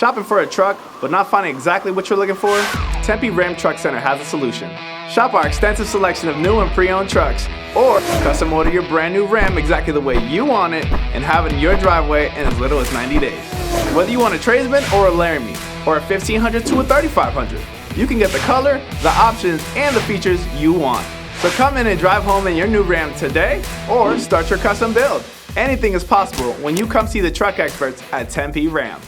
Shopping for a truck, but not finding exactly what you're looking for? Tempe Ram Truck Center has a solution. Shop our extensive selection of new and pre-owned trucks, or custom order your brand new Ram exactly the way you want it and have it in your driveway in as little as 90 days. Whether you want a tradesman or a Laramie, or a 1500 to a 3500, you can get the color, the options, and the features you want. So come in and drive home in your new Ram today, or start your custom build. Anything is possible when you come see the truck experts at Tempe Ram.